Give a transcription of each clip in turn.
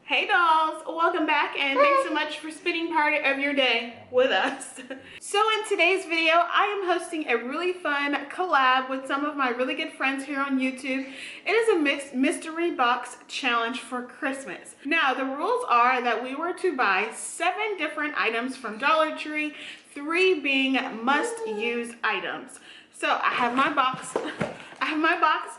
Hey dolls, welcome back and thanks so much for spending part of your day with us. So in today's video, I am hosting a really fun collab with some of my really good friends here on YouTube. It is a mystery box challenge for Christmas. Now the rules are that we were to buy 7 different items from Dollar Tree, 3 being must-use items. So I have my box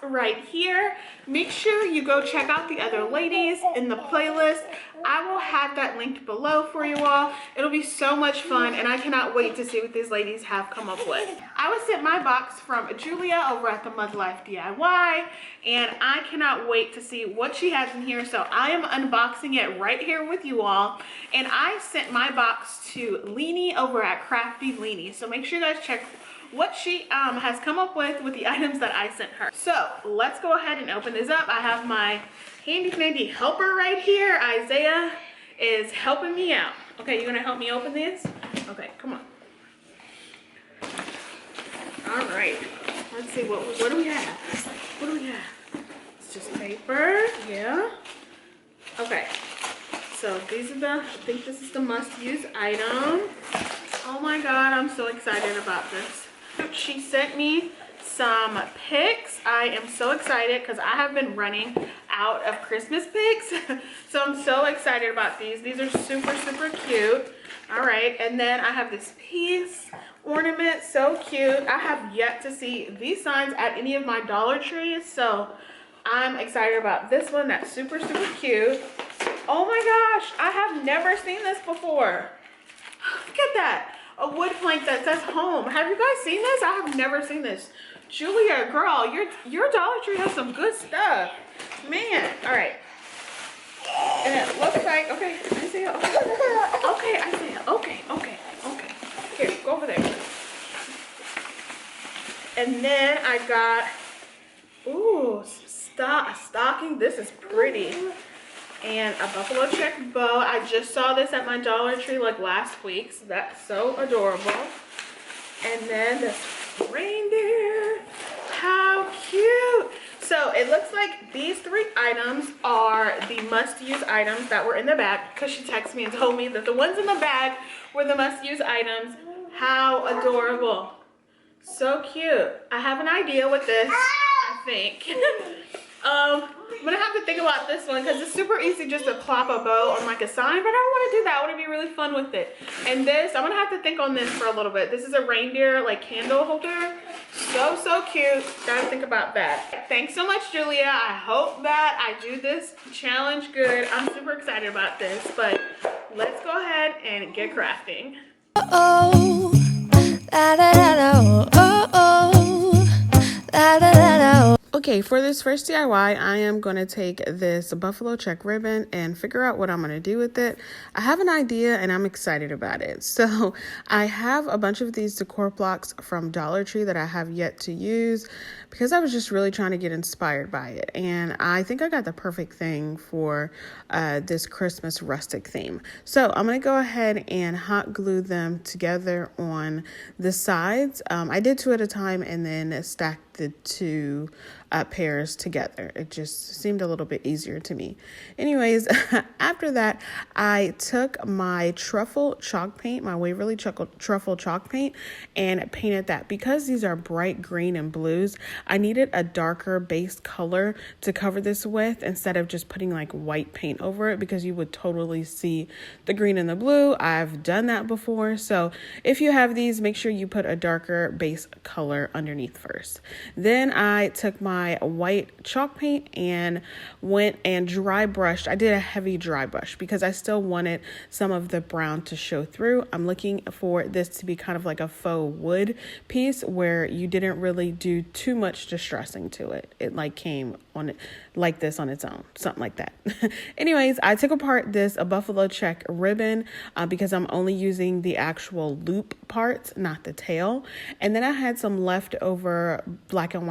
right here. Make sure you go check out the other ladies in the playlist. I will have that linked below for you all. It'll be so much fun and I cannot wait to see what these ladies have come up with. I was sent my box from Julia over at the Mud Life DIY and I cannot wait to see what she has in here. So I am unboxing it right here with you all. And I sent my box to Leanie over at Crafty Leanie. So make sure you guys check what she has come up with the items that I sent her. So let's go ahead and open this up. I have my handy dandy helper right here. Isaiah is helping me out. Okay, you gonna help me open this? Okay, come on. All right, let's see, what do we have? What do we have? It's just paper, yeah. Okay, so these are I think this is the must-use item. Oh my God, I'm so excited about this. She sent me some picks. I am so excited because I have been running out of Christmas picks. So I'm so excited about these. These are super, super cute. All right, and then I have this piece ornament, so cute. I have yet to see these signs at any of my Dollar Trees, so I'm excited about this one. That's super, super cute. Oh my gosh, I have never seen this before. Look at that. A wood plank that says home. Have you guys seen this? I have never seen this. Julia, girl, your Dollar Tree has some good stuff. Man, all right. And it looks like, okay, Isaiah, okay, Isaiah, okay. Here, go over there. And then I got, ooh, a stocking. This is pretty. And a buffalo check bow. I just saw this at my Dollar Tree like last week, so that's so adorable. And then this reindeer, how cute. So it looks like these 3 items are the must-use items that were in the bag, because she texted me and told me that the ones in the bag were the must-use items. How adorable. So cute. I have an idea with this, I think. I'm gonna have to think about this one because it's super easy just to plop a bow on like a sign, but I don't want to do that. I want to be really fun with it. And this, I'm gonna have to think on this for a little bit. This is a reindeer like candle holder. So cute. Gotta think about that. Thanks so much, Julia. I hope that I do this challenge good. I'm super excited about this, but let's go ahead and get crafting. Oh, da da da da. Oh, da da da da. Okay, for this first DIY, I am going to take this buffalo check ribbon and figure out what I'm going to do with it. I have an idea and I'm excited about it. So I have a bunch of these decor blocks from Dollar Tree that I have yet to use because I was just really trying to get inspired by it. And I think I got the perfect thing for this Christmas rustic theme. So I'm going to go ahead and hot glue them together on the sides. I did 2 at a time and then stacked the 2 pairs together. It just seemed a little bit easier to me. Anyways, after that, I took my truffle chalk paint, my Waverly truffle chalk paint, and painted that. Because these are bright green and blues, I needed a darker base color to cover this with instead of just putting like white paint over it, because you would totally see the green and the blue. I've done that before. So if you have these, make sure you put a darker base color underneath first. Then I took my white chalk paint and went and dry brushed. I did a heavy dry brush because I still wanted some of the brown to show through. I'm looking for this to be kind of like a faux wood piece where you didn't really do too much distressing to it. It like came on it like this on its own, something like that. Anyways, I took apart this buffalo check ribbon because I'm only using the actual loop parts, not the tail. And then I had some leftover black and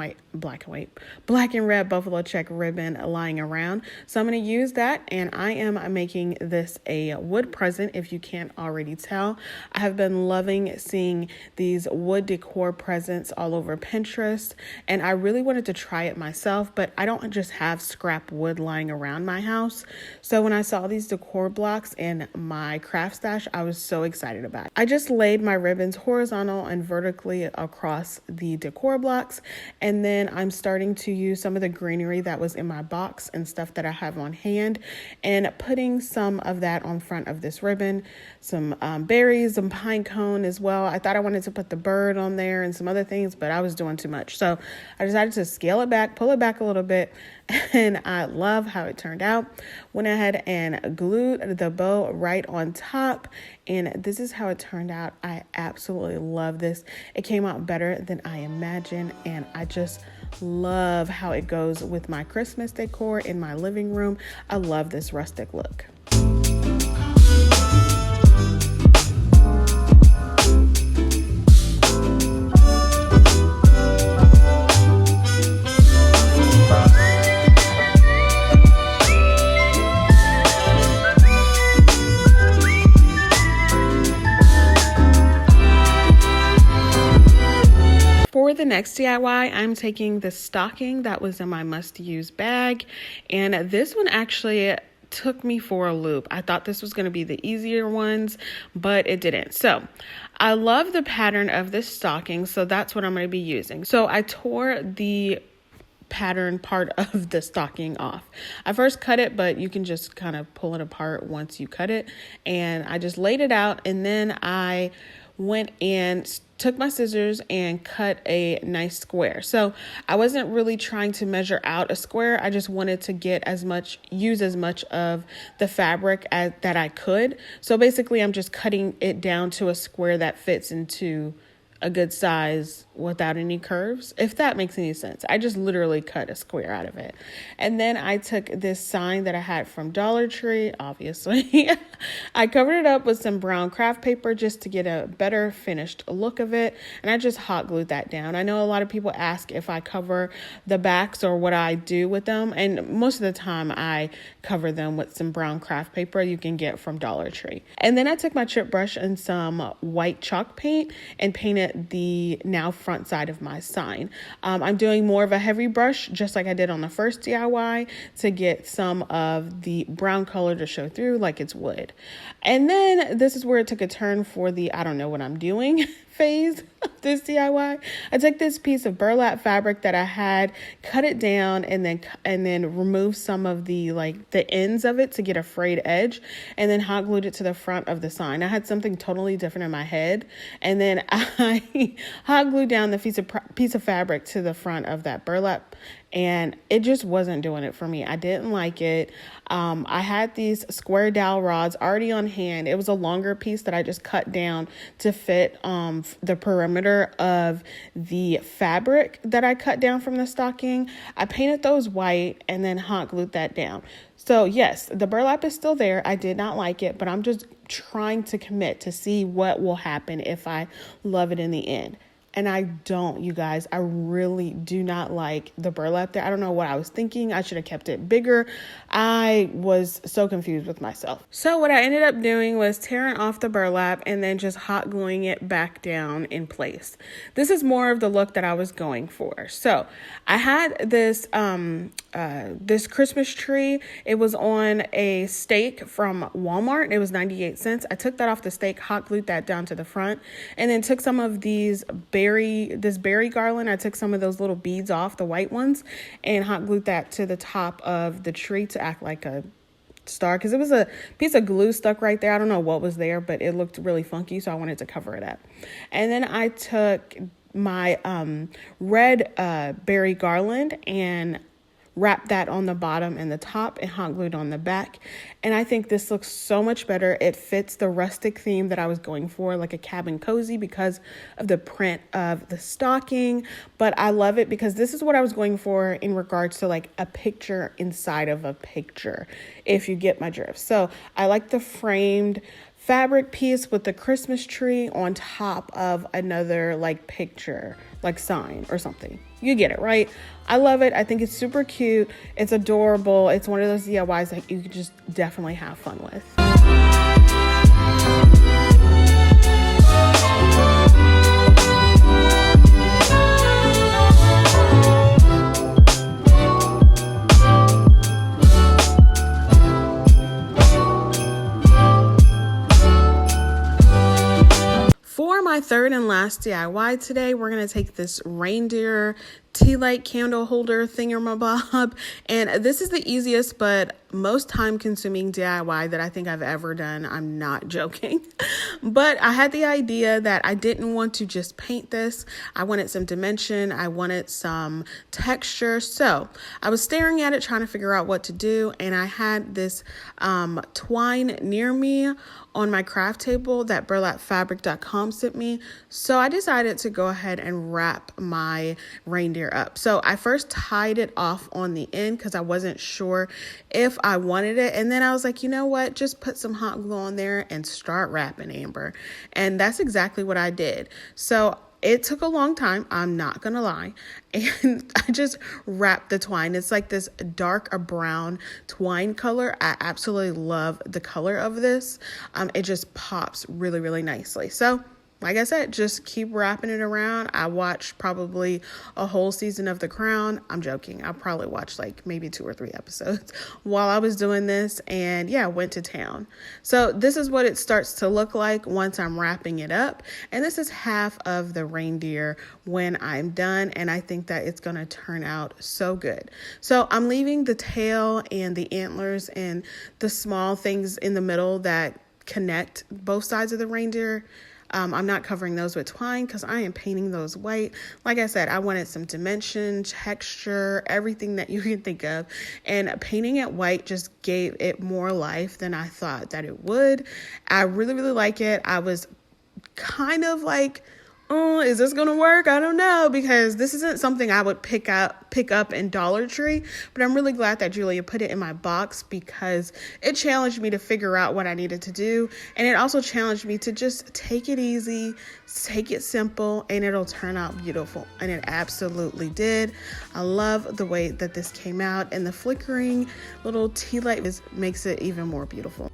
red buffalo check ribbon lying around. So I'm going to use that, and I am making this a wood present. If you can't already tell, I have been loving seeing these wood decor presents all over Pinterest, and I really wanted to try it myself, but I don't just have scrap wood lying around my house. So when I saw these decor blocks in my craft stash, I was so excited about it. I just laid my ribbons horizontal and vertically across the decor blocks, and then I'm starting to use some of the greenery that was in my box and stuff that I have on hand and putting some of that on front of this ribbon, some berries, some pine cone as well. I thought I wanted to put the bird on there and some other things, but I was doing too much. So I decided to scale it back, pull it back a little bit, and I love how it turned out. Went ahead and glued the bow right on top, and this is how it turned out. I absolutely love this. It came out better than I imagined, and I just love how it goes with my Christmas decor in my living room. I love this rustic look. For the next DIY, I'm taking the stocking that was in my must-use bag, and this one actually took me for a loop. I thought this was going to be the easier ones, but it didn't. So I love the pattern of this stocking, so that's what I'm going to be using. So I tore the pattern part of the stocking off. I first cut it, but you can just kind of pull it apart once you cut it, and I just laid it out, and then I went and took my scissors and cut a nice square. So I wasn't really trying to measure out a square. I just wanted to use as much of the fabric that I could. So basically I'm just cutting it down to a square that fits into a good size without any curves, if that makes any sense. I just literally cut a square out of it. And then I took this sign that I had from Dollar Tree, obviously. I covered it up with some brown craft paper just to get a better finished look of it. And I just hot glued that down. I know a lot of people ask if I cover the backs or what I do with them. And most of the time I cover them with some brown craft paper you can get from Dollar Tree. And then I took my chip brush and some white chalk paint and painted the now front side of my sign. I'm doing more of a heavy brush, just like I did on the first DIY, to get some of the brown color to show through like it's wood. And then this is where it took a turn for the I don't know what I'm doing phase of this DIY. I took this piece of burlap fabric that I had, cut it down, and then remove some of the ends of it to get a frayed edge, and then hot glued it to the front of the sign. I had something totally different in my head, and then I hot glued down the piece of fabric to the front of that burlap, and it just wasn't doing it for me. I didn't like it. I had these square dowel rods already on hand. It was a longer piece that I just cut down to fit the perimeter of the fabric that I cut down from the stocking. I painted those white and then hot glued that down. So yes, the burlap is still there. I did not like it, but I'm just trying to commit to see what will happen if I love it in the end. And I don't, you guys. I really do not like the burlap there. I don't know what I was thinking. I should have kept it bigger. I was so confused with myself. So what I ended up doing was tearing off the burlap and then just hot gluing it back down in place. This is more of the look that I was going for. So I had this this Christmas tree. It was on a stake from Walmart. It was 98 cents. I took that off the stake, hot glued that down to the front, and then took some of these berry garland. I took some of those little beads off, the white ones, and hot glued that to the top of the tree to act like a star, because it was a piece of glue stuck right there. I don't know what was there, but it looked really funky, so I wanted to cover it up. And then I took my red berry garland and wrapped that on the bottom and the top and hot glued on the back. And I think this looks so much better. It fits the rustic theme that I was going for, like a cabin cozy, because of the print of the stocking. But I love it because this is what I was going for in regards to like a picture inside of a picture, if you get my drift. So I like the framed fabric piece with the Christmas tree on top of another like picture, like sign or something. You get it, right? I love it. I think it's super cute. It's adorable. It's one of those DIYs that you could just definitely have fun with. my third and last DIY today. We're going to take this reindeer tea light candle holder thingamabob, and this is the easiest but most time consuming DIY that I think I've ever done. I'm not joking. But I had the idea that I didn't want to just paint this. I wanted some dimension. I wanted some texture. So I was staring at it trying to figure out what to do, and I had this twine near me on my craft table that burlapfabric.com sent me. So I decided to go ahead and wrap my reindeer up. So I first tied it off on the end because I wasn't sure if I wanted it. And then I was like, you know what? Just put some hot glue on there and start wrapping, Amber. And that's exactly what I did. So it took a long time, I'm not gonna lie, and I just wrapped the twine. It's like this dark brown twine color. I absolutely love the color of this. It just pops really, really nicely. So like I said, just keep wrapping it around. I watched probably a whole season of The Crown. I'm joking. I probably watched like maybe 2 or 3 episodes while I was doing this, and yeah, went to town. So this is what it starts to look like once I'm wrapping it up. And this is half of the reindeer when I'm done, and I think that it's going to turn out so good. So I'm leaving the tail and the antlers and the small things in the middle that connect both sides of the reindeer. I'm not covering those with twine because I am painting those white. Like I said, I wanted some dimension, texture, everything that you can think of. And painting it white just gave it more life than I thought that it would. I really, really like it. I was kind of like, oh, is this gonna work? I don't know, because this isn't something I would pick up in Dollar Tree, but I'm really glad that Julia put it in my box because it challenged me to figure out what I needed to do, and it also challenged me to just take it easy, take it simple, and it'll turn out beautiful, and it absolutely did. I love the way that this came out, and the flickering little tea light makes it even more beautiful.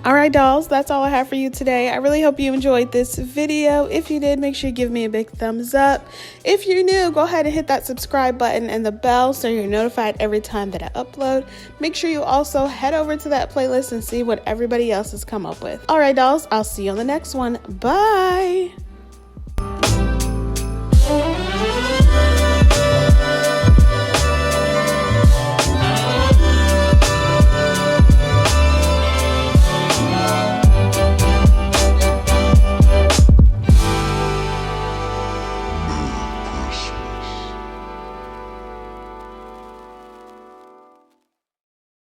All right, dolls, that's all I have for you today. I really hope you enjoyed this video. If you did, make sure you give me a big thumbs up. If you're new, go ahead and hit that subscribe button and the bell so you're notified every time that I upload. Make sure you also head over to that playlist and see what everybody else has come up with. All right, dolls, I'll see you on the next one. Bye.